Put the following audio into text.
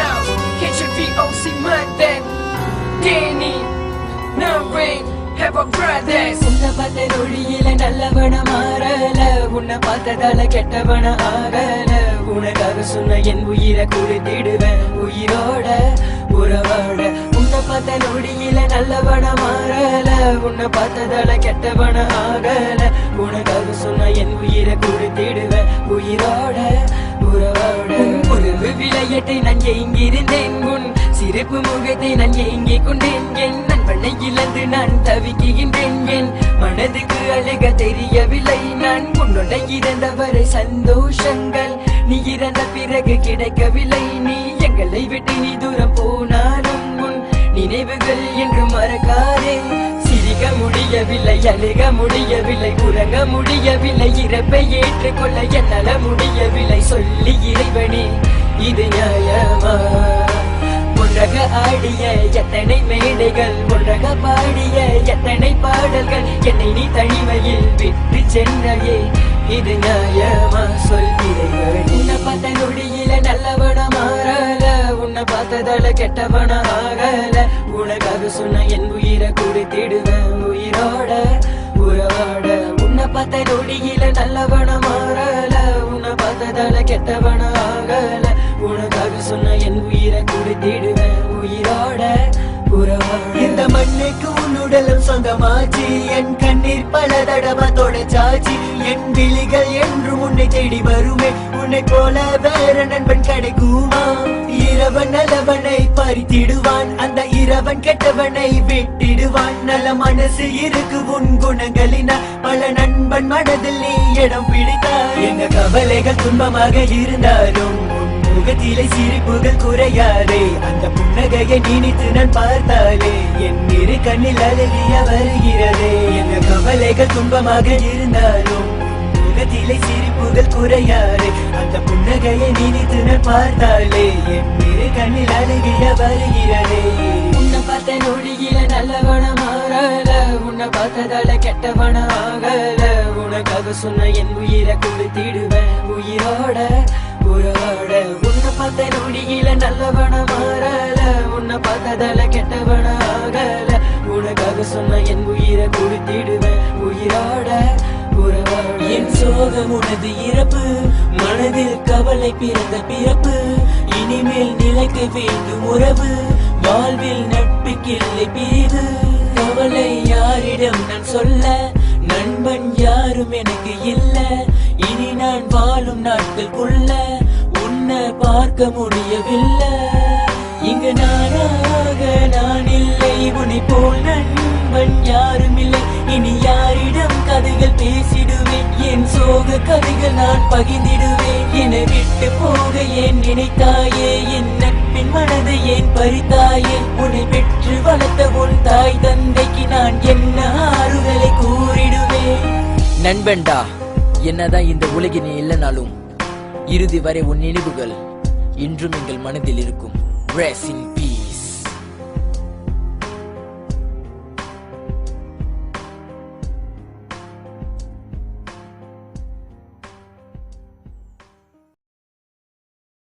now. KGVOC Monday. Danny, Naren, have a brothers. உன்னை பார்த்த நொடியில நல்லவன மாறல, உன்னை பார்த்ததால கெட்டவன ஆகல. உனக்காக சொன்ன என் உயிரை கொடுத்திடுவேன் உயிரோட உறவாட. உன்னை பார்த்த நொடியில நல்லவன மாறல, உன்னை பார்த்ததால கெட்டவன ஆகல. உனக்காக சொன்ன என் உயிரை கொடுத்திடுவேன் உயிரோட உறவாட. உறவு விளையாட்டை நான் எங்கிருந்தேன், உன் சிரிப்பு முகத்தை நான் ஏங்கிக் கொண்டேன். என் நண்பனை இழந்து நான் தவிக்கின்றேன், என் மனதுக்கு அழக தெரியவில்லை. நான் உன்னோட இறந்தவரை சந்தோஷங்கள் நீ இறந்த பிறகு கிடைக்கவில்லை. நீ எங்களை விட்டு நீ தூரம் போனாலும் உன் நினைவுகள் என்று மறக்காதே. சிரிக்க முடியவில்லை, அழுக முடியவில்லை, உறங்க முடியவில்லை, இறப்பை ஏற்றுக்கொள்ள என்னால முடியவில்லை. சொல்லி இறைவனே இது நியாயமா? ஒன்றாக ஆடிய எத்தனை மேடைகள், ஒன்றாக பாடிய எத்தனை பாடல்கள், என்னை நீ தனிமையில் விட்டு சென்றையே இது நியாயமா? சொல்கிறேன். உன்னை பார்த்த நொடியில நல்லவன மாறல, உன்னை பார்த்ததால கெட்டவன ஆகல. உனக்காக சொன்ன என் உயிரை கொடுத்திடுவேன் உயிரோட உறவாட. உன்னை பார்த்த நொடியில நல்லவன மாறல, உன்னை பார்த்ததால கெட்டவன ஆகல. உனக்காக சொன்ன என் உயிரை கொடுத்திடுவேன் உயிரோட உறவாட. இந்த மண்ணுக்கு உன்னுடலும் சொந்தமாச்சு, என் கண்ணீர் பல தடவை தொடச்சாச்சு. என் விழிகள் என்று உன்னை தேடி வருமே, உன்னை போல வேற நண்பன் கிடைக்குமா? இரவன் நல்லவனை பறித்திடுவான், அந்த இரவன் கெட்டவனை விட்டிடுவான். நல்ல மனசு இருக்கு உன் குணங்களினால், பல நண்பன் மனதில் நீ இடம் பிடித்தாய். எங்க கவலைகள் துன்பமாக இருந்தாலும் முகத்திலே சிரிப்புகள் குறையாதே. அந்த புன்னகையை நினைத்து நான் பார்த்தாலே என் இரு கண்ணில் அழகிய வருகிறதே. எங்க கவலைகள் துன்பமாக இருந்தாலும் முகத்திலே சிரிப்புகள் குறையாதே. அந்த புன்னகையை நினைத்து நான் பார்த்தாலே என் இரு கண்ணில் அழகிய வருகிறதே. உன்னை பார்த்த நொடியில நல்லவன மாறல, உன்னை பார்த்ததால கெட்டவன ஆகல. உனக்காக சொன்ன என் உயிரை கொடுத்திடுவேன் உயிரோட உறவாட. உன்னை பார்த்த நொடியில நல்லவன மாறல, உன்னை பார்த்ததால கெட்டவன ஆகல. உனக்காக சொன்ன என் உயிரை கொடுத்திடுவேன் உயிரோட உறவாட. என் சோகம் உனது இறப்பு, மனதில் கவலை பிறந்த பிறப்பு. இனிமேல் நிலைக்க வேண்டும் உறவு, வாழ்வில் நட்புக்கில்லை பிரிவு. கவலை யாரிடம் நான் சொல்ல, நண்பன் யாரும் எனக்கு இல்ல. இனி நான் வாழும் நாட்களுக்குள்ள உன்னை பார்க்க முடியவில்லை. இங்கு நானாக நான் இல்லை, உன்னை போல் நண்பன் யாரும் இல்லை. இனி யாரிடம் கதைகள் பேசிடுவேன், என் சோக கதைகள் நான் பகிர்ந்திடுவேன். என்னை விட்டு போக ஏன் நினைத்தாயே, என் நட்பின் மனதை ஏன் பறித்தாயே. உன்னை பெற்று வளர்த்த உன் தாய் தந்தைக்கு நான் என்ன ஆறுதலை கூறிடுவேன். நண்பன்டா, என்னதான் இந்த உலகில் நீ இல்லைனாலும் இறுதி வரை உன் நினைவுகள் இன்றும் எங்கள் மனதில் இருக்கும். Rest in peace.